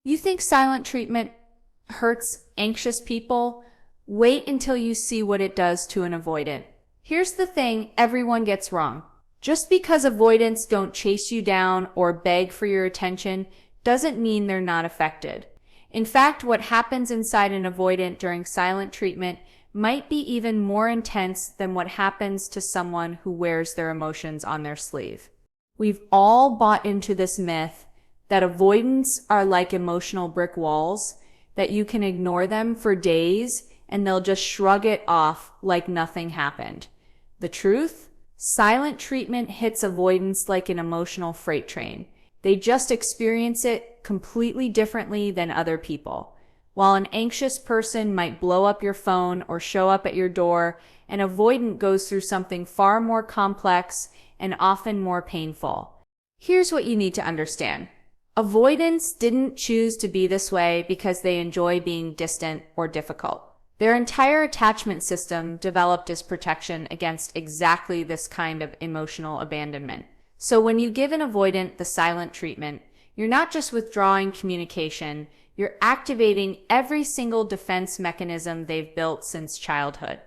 You think silent treatment hurts anxious people? Wait until you see what it does to an avoidant. Here's the thing everyone gets wrong. Just because avoidants don't chase you down or beg for your attention doesn't mean they're not affected. In fact, what happens inside an avoidant during silent treatment might be even more intense than what happens to someone who wears their emotions on their sleeve. We've all bought into this myth that avoidants are like emotional brick walls, that you can ignore them for days and they'll just shrug it off like nothing happened. The truth? Silent treatment hits avoidance like an emotional freight train. They just experience it completely differently than other people. While an anxious person might blow up your phone or show up at your door, an avoidant goes through something far more complex and often more painful. Here's what you need to understand. Avoidants didn't choose to be this way because they enjoy being distant or difficult. Their entire attachment system developed as protection against exactly this kind of emotional abandonment. So when you give an avoidant the silent treatment, you're not just withdrawing communication, you're activating every single defense mechanism they've built since childhood.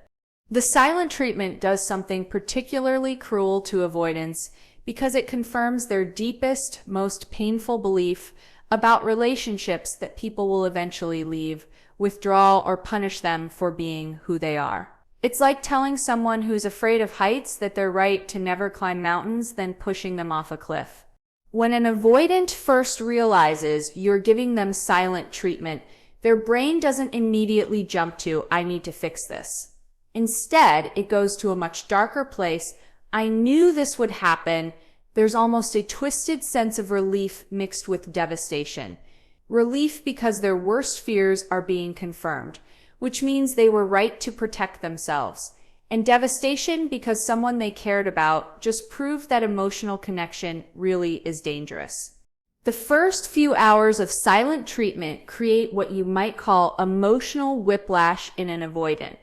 The silent treatment does something particularly cruel to avoidants because it confirms their deepest, most painful belief about relationships that people will eventually leave, withdraw, or punish them for being who they are. It's like telling someone who's afraid of heights that they're right to never climb mountains, then pushing them off a cliff. When an avoidant first realizes you're giving them silent treatment, their brain doesn't immediately jump to, I need to fix this. Instead, it goes to a much darker place. I knew this would happen. There's almost a twisted sense of relief mixed with devastation. Relief because their worst fears are being confirmed, which means they were right to protect themselves. And devastation because someone they cared about just proved that emotional connection really is dangerous. The first few hours of silent treatment create what you might call emotional whiplash in an avoidant.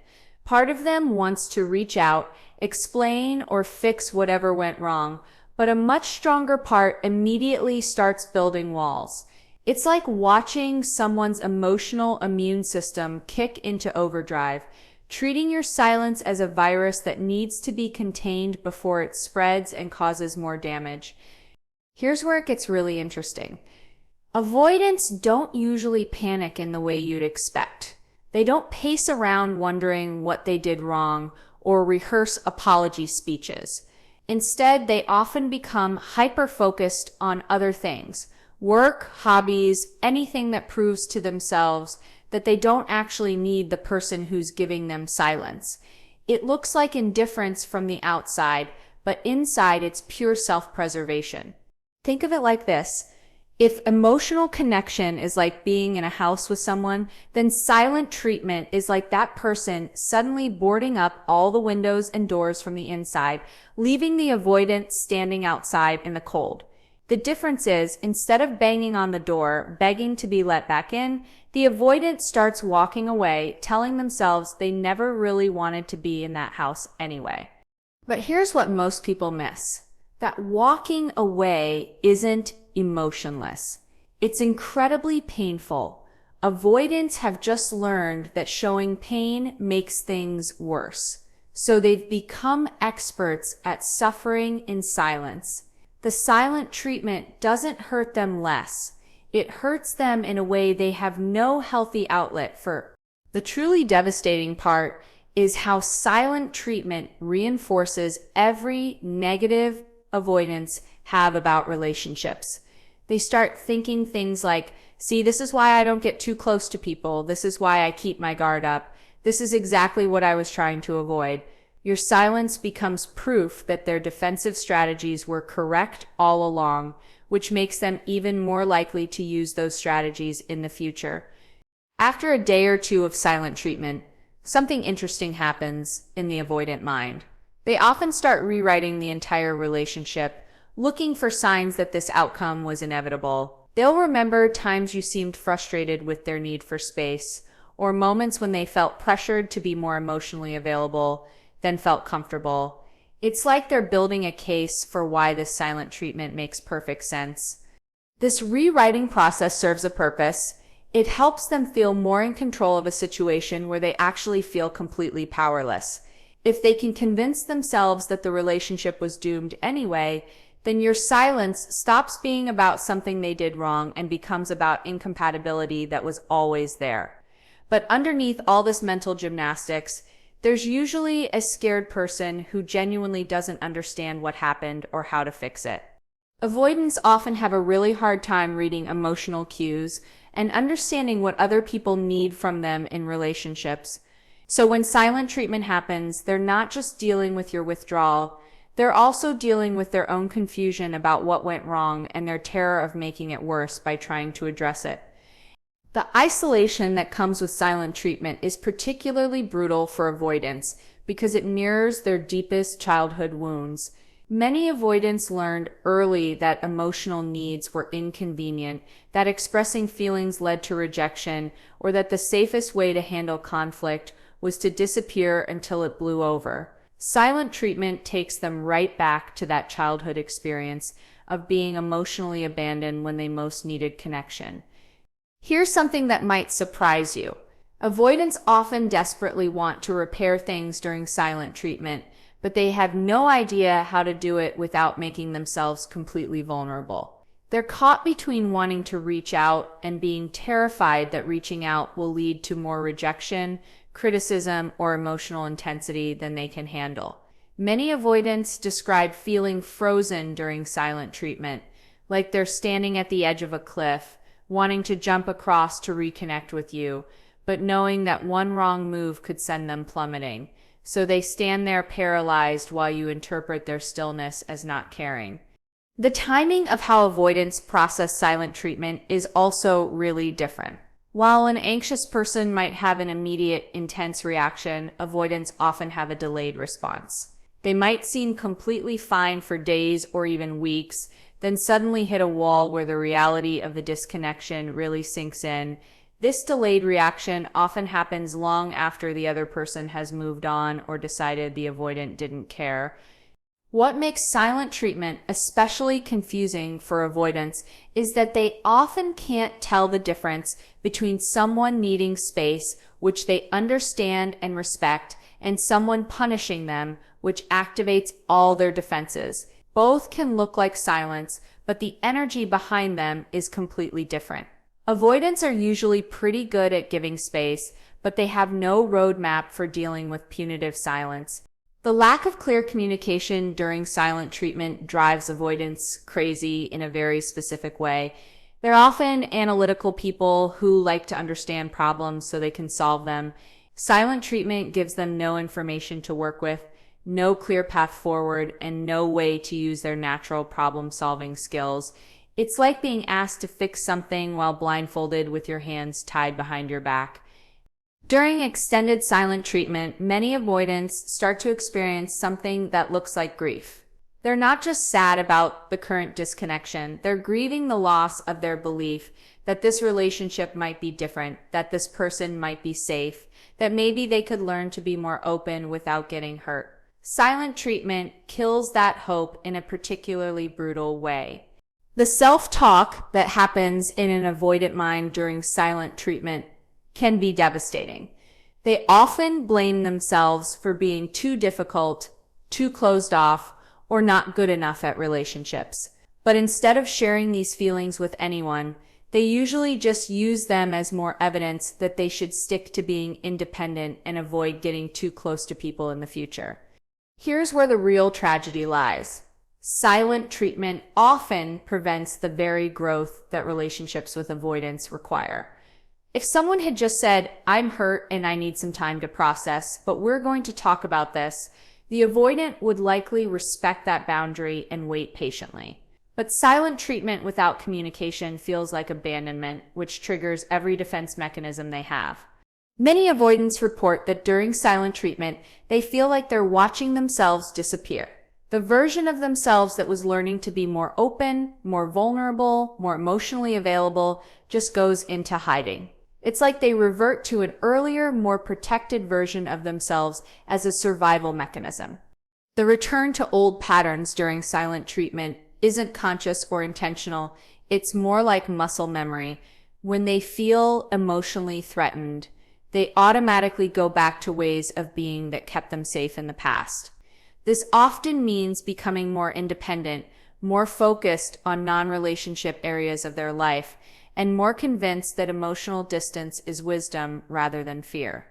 Part of them wants to reach out, explain, or fix whatever went wrong, but a much stronger part immediately starts building walls. It's like watching someone's emotional immune system kick into overdrive, treating your silence as a virus that needs to be contained before it spreads and causes more damage. Here's where it gets really interesting. Avoidants don't usually panic in the way you'd expect. They don't pace around wondering what they did wrong or rehearse apology speeches. Instead, they often become hyper-focused on other things, work, hobbies, anything that proves to themselves that they don't actually need the person who's giving them silence. It looks like indifference from the outside, but inside it's pure self-preservation. Think of it like this. If emotional connection is like being in a house with someone, then silent treatment is like that person suddenly boarding up all the windows and doors from the inside, leaving the avoidant standing outside in the cold. The difference is, instead of banging on the door, begging to be let back in, the avoidant starts walking away, telling themselves they never really wanted to be in that house anyway. But here's what most people miss. That walking away isn't emotionless. It's incredibly painful. Avoidants have just learned that showing pain makes things worse. So they've become experts at suffering in silence. The silent treatment doesn't hurt them less. It hurts them in a way they have no healthy outlet for. The truly devastating part is how silent treatment reinforces every negative avoidants have about relationships. They start thinking things like, see, this is why I don't get too close to people. This is why I keep my guard up. This is exactly what I was trying to avoid. Your silence becomes proof that their defensive strategies were correct all along, which makes them even more likely to use those strategies in the future. After a day or two of silent treatment, something interesting happens in the avoidant mind. They often start rewriting the entire relationship, looking for signs that this outcome was inevitable. They'll remember times you seemed frustrated with their need for space, or moments when they felt pressured to be more emotionally available than felt comfortable. It's like they're building a case for why this silent treatment makes perfect sense. This rewriting process serves a purpose. It helps them feel more in control of a situation where they actually feel completely powerless. If they can convince themselves that the relationship was doomed anyway, then your silence stops being about something they did wrong and becomes about incompatibility that was always there. But underneath all this mental gymnastics, there's usually a scared person who genuinely doesn't understand what happened or how to fix it. Avoidants often have a really hard time reading emotional cues and understanding what other people need from them in relationships. So when silent treatment happens, they're not just dealing with your withdrawal, they're also dealing with their own confusion about what went wrong and their terror of making it worse by trying to address it. The isolation that comes with silent treatment is particularly brutal for avoidants because it mirrors their deepest childhood wounds. Many avoidants learned early that emotional needs were inconvenient, that expressing feelings led to rejection, or that the safest way to handle conflict was to disappear until it blew over. Silent treatment takes them right back to that childhood experience of being emotionally abandoned when they most needed connection. Here's something that might surprise you. Avoidants often desperately want to repair things during silent treatment, but they have no idea how to do it without making themselves completely vulnerable. They're caught between wanting to reach out and being terrified that reaching out will lead to more rejection, criticism, or emotional intensity than they can handle. Many avoidants describe feeling frozen during silent treatment, like they're standing at the edge of a cliff, wanting to jump across to reconnect with you, but knowing that one wrong move could send them plummeting. So they stand there paralyzed while you interpret their stillness as not caring. The timing of how avoidants process silent treatment is also really different. While an anxious person might have an immediate, intense reaction, avoidants often have a delayed response. They might seem completely fine for days or even weeks, then suddenly hit a wall where the reality of the disconnection really sinks in. This delayed reaction often happens long after the other person has moved on or decided the avoidant didn't care. What makes silent treatment especially confusing for avoidants is that they often can't tell the difference between someone needing space, which they understand and respect, and someone punishing them, which activates all their defenses. Both can look like silence, but the energy behind them is completely different. Avoidants are usually pretty good at giving space, but they have no roadmap for dealing with punitive silence. The lack of clear communication during silent treatment drives avoidants crazy in a very specific way. They're often analytical people who like to understand problems so they can solve them. Silent treatment gives them no information to work with, no clear path forward, and no way to use their natural problem-solving skills. It's like being asked to fix something while blindfolded with your hands tied behind your back. During extended silent treatment, many avoidants start to experience something that looks like grief. They're not just sad about the current disconnection, they're grieving the loss of their belief that this relationship might be different, that this person might be safe, that maybe they could learn to be more open without getting hurt. Silent treatment kills that hope in a particularly brutal way. The self-talk that happens in an avoidant mind during silent treatment can be devastating. They often blame themselves for being too difficult, too closed off, or not good enough at relationships. But instead of sharing these feelings with anyone, they usually just use them as more evidence that they should stick to being independent and avoid getting too close to people in the future. Here's where the real tragedy lies. Silent treatment often prevents the very growth that relationships with avoidance require. If someone had just said, "I'm hurt and I need some time to process, but we're going to talk about this," the avoidant would likely respect that boundary and wait patiently. But silent treatment without communication feels like abandonment, which triggers every defense mechanism they have. Many avoidants report that during silent treatment, they feel like they're watching themselves disappear. The version of themselves that was learning to be more open, more vulnerable, more emotionally available just goes into hiding. It's like they revert to an earlier, more protected version of themselves as a survival mechanism. The return to old patterns during silent treatment isn't conscious or intentional. It's more like muscle memory. When they feel emotionally threatened, they automatically go back to ways of being that kept them safe in the past. This often means becoming more independent, more focused on non-relationship areas of their life, and more convinced that emotional distance is wisdom rather than fear.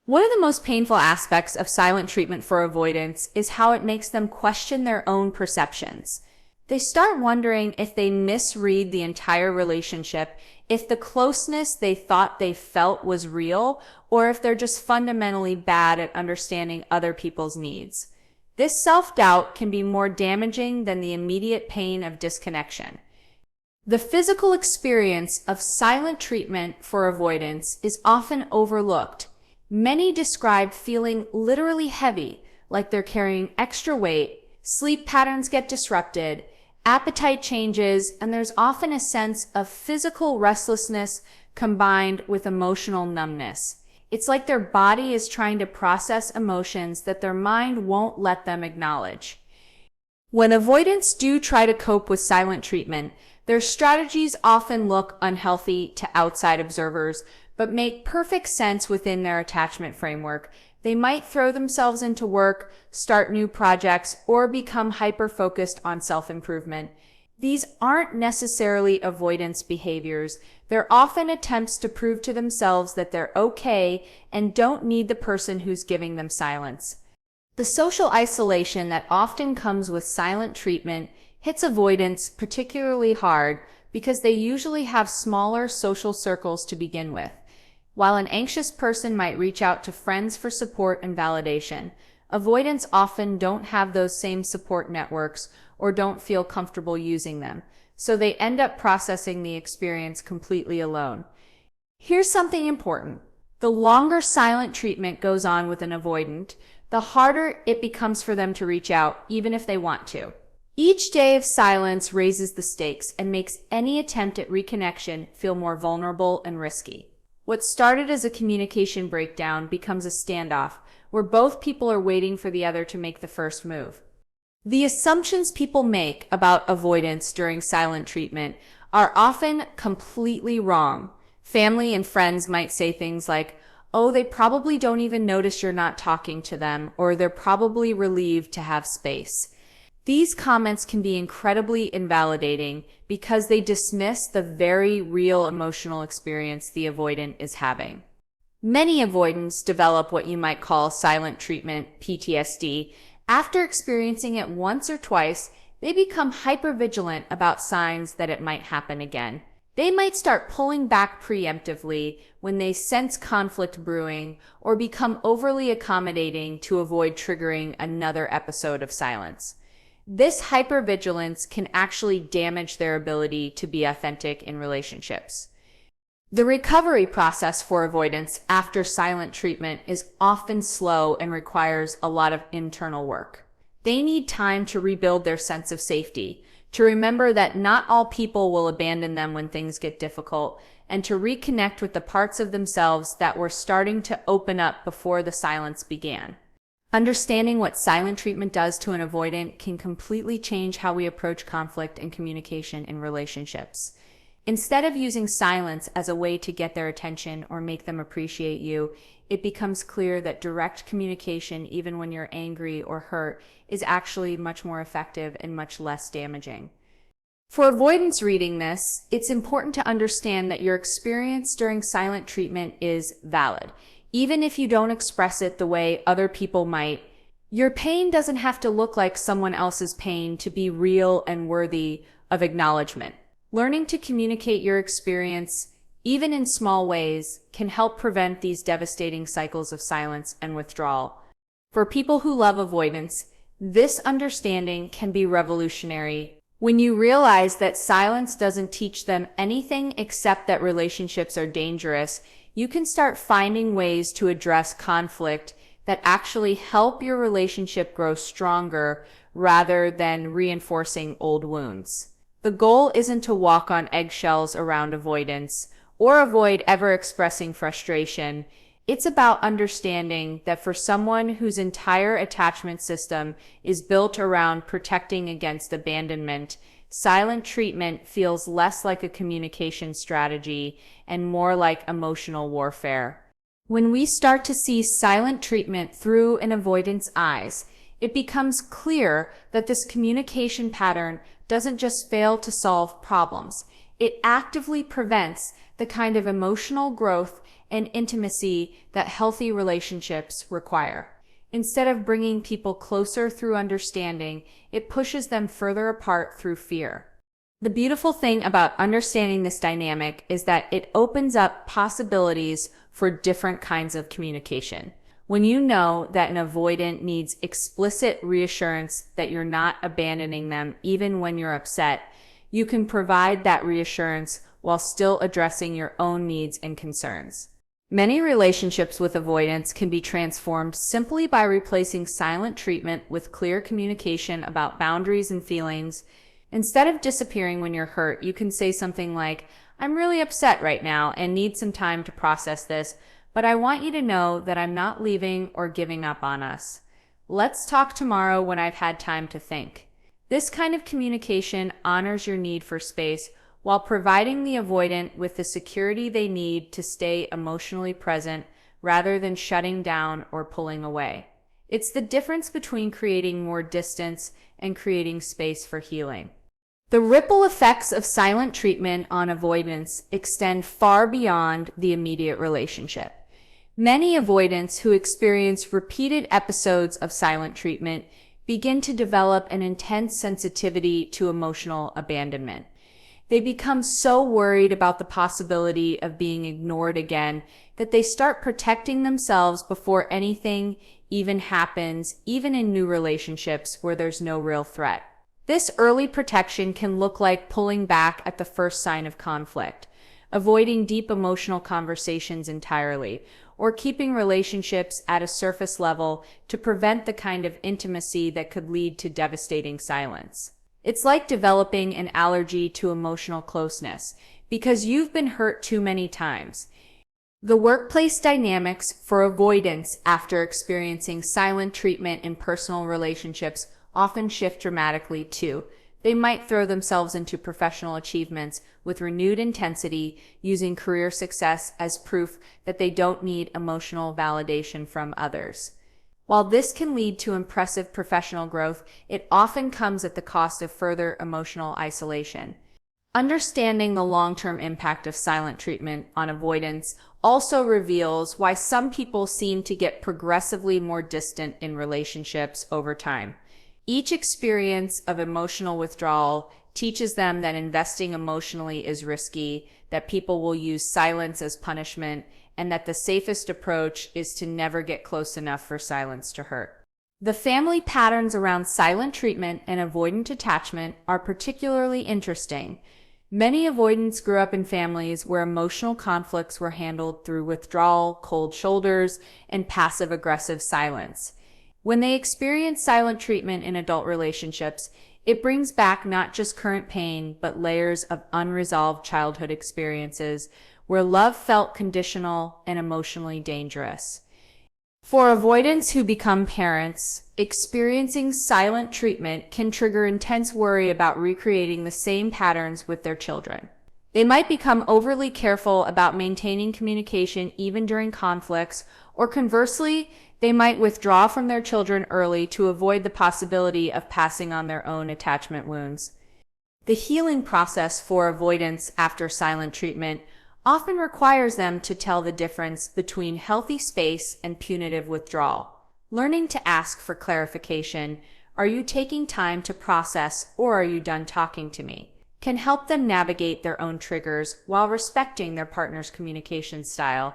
One of the most painful aspects of silent treatment for avoidance is how it makes them question their own perceptions. They start wondering if they misread the entire relationship, if the closeness they thought they felt was real, or if they're just fundamentally bad at understanding other people's needs. This self-doubt can be more damaging than the immediate pain of disconnection. The physical experience of silent treatment for avoidance is often overlooked. Many describe feeling literally heavy, like they're carrying extra weight, sleep patterns get disrupted, appetite changes, and there's often a sense of physical restlessness combined with emotional numbness. It's like their body is trying to process emotions that their mind won't let them acknowledge. When avoidants do try to cope with silent treatment, their strategies often look unhealthy to outside observers, but make perfect sense within their attachment framework. They might throw themselves into work, start new projects, or become hyper-focused on self-improvement. These aren't necessarily avoidance behaviors. They're often attempts to prove to themselves that they're okay and don't need the person who's giving them silence. The social isolation that often comes with silent treatment hits avoidance particularly hard because they usually have smaller social circles to begin with. While an anxious person might reach out to friends for support and validation, avoidants often don't have those same support networks or don't feel comfortable using them, so they end up processing the experience completely alone. Here's something important. The longer silent treatment goes on with an avoidant, the harder it becomes for them to reach out, even if they want to. Each day of silence raises the stakes and makes any attempt at reconnection feel more vulnerable and risky. What started as a communication breakdown becomes a standoff, where both people are waiting for the other to make the first move. The assumptions people make about avoidance during silent treatment are often completely wrong. Family and friends might say things like, "Oh, they probably don't even notice you're not talking to them," or "they're probably relieved to have space." These comments can be incredibly invalidating because they dismiss the very real emotional experience the avoidant is having. Many avoidants develop what you might call silent treatment PTSD. After experiencing it once or twice, they become hypervigilant about signs that it might happen again. They might start pulling back preemptively when they sense conflict brewing or become overly accommodating to avoid triggering another episode of silence. This hypervigilance can actually damage their ability to be authentic in relationships. The recovery process for avoidance after silent treatment is often slow and requires a lot of internal work. They need time to rebuild their sense of safety, to remember that not all people will abandon them when things get difficult, and to reconnect with the parts of themselves that were starting to open up before the silence began. Understanding what silent treatment does to an avoidant can completely change how we approach conflict and communication in relationships. Instead of using silence as a way to get their attention or make them appreciate you, it becomes clear that direct communication, even when you're angry or hurt, is actually much more effective and much less damaging. For avoidance reading this, it's important to understand that your experience during silent treatment is valid. Even if you don't express it the way other people might, your pain doesn't have to look like someone else's pain to be real and worthy of acknowledgement. Learning to communicate your experience, even in small ways, can help prevent these devastating cycles of silence and withdrawal. For people who love avoidance, this understanding can be revolutionary. When you realize that silence doesn't teach them anything except that relationships are dangerous, you can start finding ways to address conflict that actually help your relationship grow stronger rather than reinforcing old wounds. The goal isn't to walk on eggshells around avoidance or avoid ever expressing frustration. It's about understanding that for someone whose entire attachment system is built around protecting against abandonment, silent treatment feels less like a communication strategy and more like emotional warfare. When we start to see silent treatment through an avoidant's eyes, it becomes clear that this communication pattern doesn't just fail to solve problems, it actively prevents the kind of emotional growth and intimacy that healthy relationships require. Instead of bringing people closer through understanding, it pushes them further apart through fear. The beautiful thing about understanding this dynamic is that it opens up possibilities for different kinds of communication. When you know that an avoidant needs explicit reassurance that you're not abandoning them even when you're upset, you can provide that reassurance while still addressing your own needs and concerns. Many relationships with avoidance can be transformed simply by replacing silent treatment with clear communication about boundaries and feelings. Instead of disappearing when you're hurt, you can say something like, "I'm really upset right now and need some time to process this, but I want you to know that I'm not leaving or giving up on us. Let's talk tomorrow when I've had time to think." This kind of communication honors your need for space while providing the avoidant with the security they need to stay emotionally present rather than shutting down or pulling away. It's the difference between creating more distance and creating space for healing. The ripple effects of silent treatment on avoidance extend far beyond the immediate relationship. Many avoidants who experience repeated episodes of silent treatment begin to develop an intense sensitivity to emotional abandonment. They become so worried about the possibility of being ignored again that they start protecting themselves before anything even happens, even in new relationships where there's no real threat. This early protection can look like pulling back at the first sign of conflict, avoiding deep emotional conversations entirely, or keeping relationships at a surface level to prevent the kind of intimacy that could lead to devastating silence. It's like developing an allergy to emotional closeness because you've been hurt too many times. The workplace dynamics for avoidance after experiencing silent treatment in personal relationships often shift dramatically too. They might throw themselves into professional achievements with renewed intensity, using career success as proof that they don't need emotional validation from others. While this can lead to impressive professional growth, it often comes at the cost of further emotional isolation. Understanding the long-term impact of silent treatment on avoidance also reveals why some people seem to get progressively more distant in relationships over time. Each experience of emotional withdrawal teaches them that investing emotionally is risky, that people will use silence as punishment, and that the safest approach is to never get close enough for silence to hurt. The family patterns around silent treatment and avoidant attachment are particularly interesting. Many avoidants grew up in families where emotional conflicts were handled through withdrawal, cold shoulders, and passive-aggressive silence. When they experience silent treatment in adult relationships, it brings back not just current pain, but layers of unresolved childhood experiences where love felt conditional and emotionally dangerous. For avoidants who become parents, experiencing silent treatment can trigger intense worry about recreating the same patterns with their children. They might become overly careful about maintaining communication even during conflicts, or conversely, they might withdraw from their children early to avoid the possibility of passing on their own attachment wounds. The healing process for avoidants after silent treatment often requires them to tell the difference between healthy space and punitive withdrawal. Learning to ask for clarification, "Are you taking time to process, or are you done talking to me?" can help them navigate their own triggers while respecting their partner's communication style.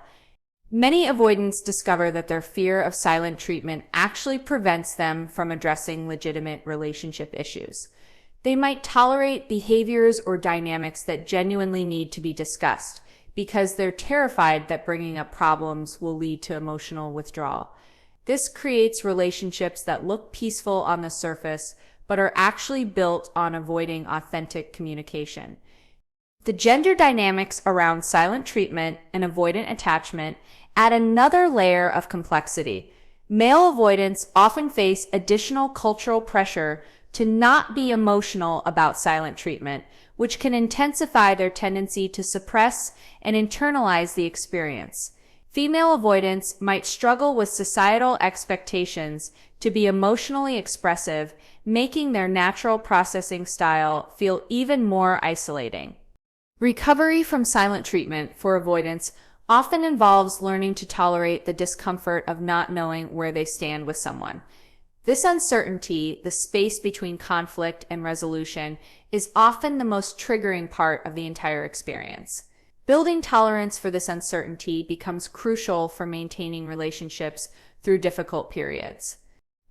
Many avoidants discover that their fear of silent treatment actually prevents them from addressing legitimate relationship issues. They might tolerate behaviors or dynamics that genuinely need to be discussed, because they're terrified that bringing up problems will lead to emotional withdrawal. This creates relationships that look peaceful on the surface, but are actually built on avoiding authentic communication. The gender dynamics around silent treatment and avoidant attachment add another layer of complexity. Male avoidants often face additional cultural pressure to not be emotional about silent treatment, which can intensify their tendency to suppress and internalize the experience. Female avoidants might struggle with societal expectations to be emotionally expressive, making their natural processing style feel even more isolating. Recovery from silent treatment for avoidance often involves learning to tolerate the discomfort of not knowing where they stand with someone. This uncertainty, the space between conflict and resolution, is often the most triggering part of the entire experience. Building tolerance for this uncertainty becomes crucial for maintaining relationships through difficult periods.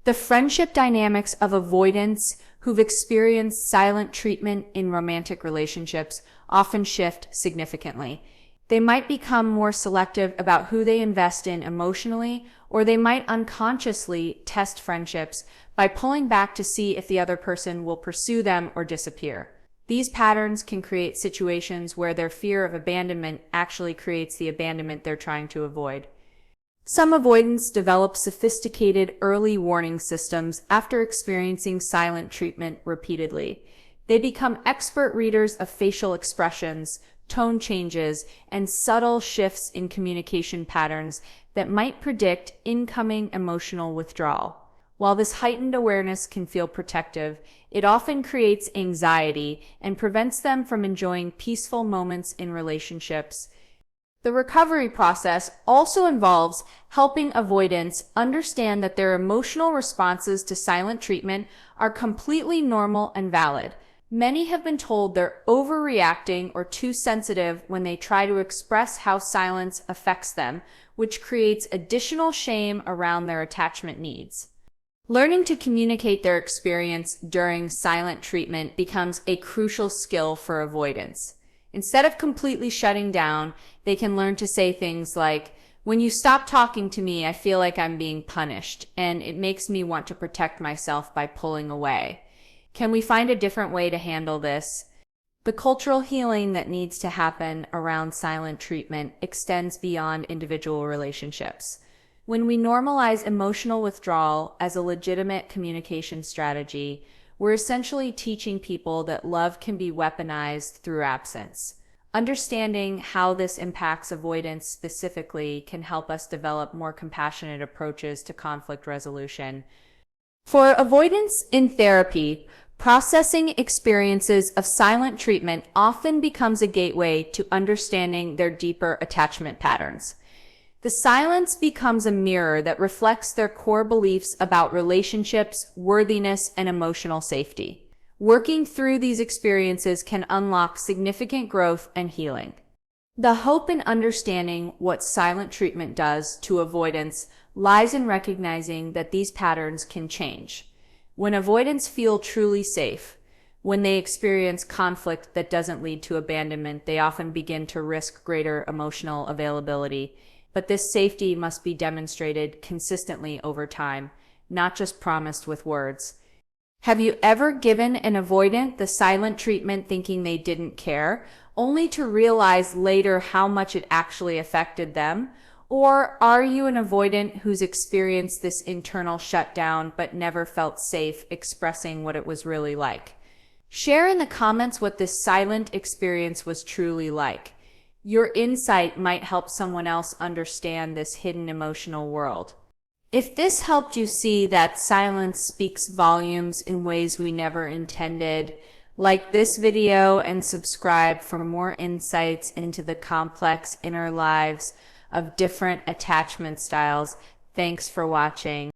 The friendship dynamics of avoidants who've experienced silent treatment in romantic relationships often shift significantly. They might become more selective about who they invest in emotionally, or they might unconsciously test friendships by pulling back to see if the other person will pursue them or disappear. These patterns can create situations where their fear of abandonment actually creates the abandonment they're trying to avoid. Some avoidants develop sophisticated early warning systems after experiencing silent treatment repeatedly. They become expert readers of facial expressions, tone changes, and subtle shifts in communication patterns that might predict incoming emotional withdrawal. While this heightened awareness can feel protective, it often creates anxiety and prevents them from enjoying peaceful moments in relationships. The recovery process also involves helping avoidants understand that their emotional responses to silent treatment are completely normal and valid. Many have been told they're overreacting or too sensitive when they try to express how silence affects them, which creates additional shame around their attachment needs. Learning to communicate their experience during silent treatment becomes a crucial skill for avoidance. Instead of completely shutting down, they can learn to say things like, "When you stop talking to me, I feel like I'm being punished, and it makes me want to protect myself by pulling away. Can we find a different way to handle this?" The cultural healing that needs to happen around silent treatment extends beyond individual relationships. When we normalize emotional withdrawal as a legitimate communication strategy, we're essentially teaching people that love can be weaponized through absence. Understanding how this impacts avoidance specifically can help us develop more compassionate approaches to conflict resolution. For avoidance in therapy, processing experiences of silent treatment often becomes a gateway to understanding their deeper attachment patterns. The silence becomes a mirror that reflects their core beliefs about relationships, worthiness, and emotional safety. Working through these experiences can unlock significant growth and healing. The hope in understanding what silent treatment does to avoidance lies in recognizing that these patterns can change. When avoidants feel truly safe, when they experience conflict that doesn't lead to abandonment, they often begin to risk greater emotional availability. But this safety must be demonstrated consistently over time, not just promised with words. Have you ever given an avoidant the silent treatment thinking they didn't care, only to realize later how much it actually affected them? Or are you an avoidant who's experienced this internal shutdown but never felt safe expressing what it was really like? Share in the comments what this silent experience was truly like. Your insight might help someone else understand this hidden emotional world. If this helped you see that silence speaks volumes in ways we never intended, like this video and subscribe for more insights into the complex inner lives of different attachment styles. Thanks for watching.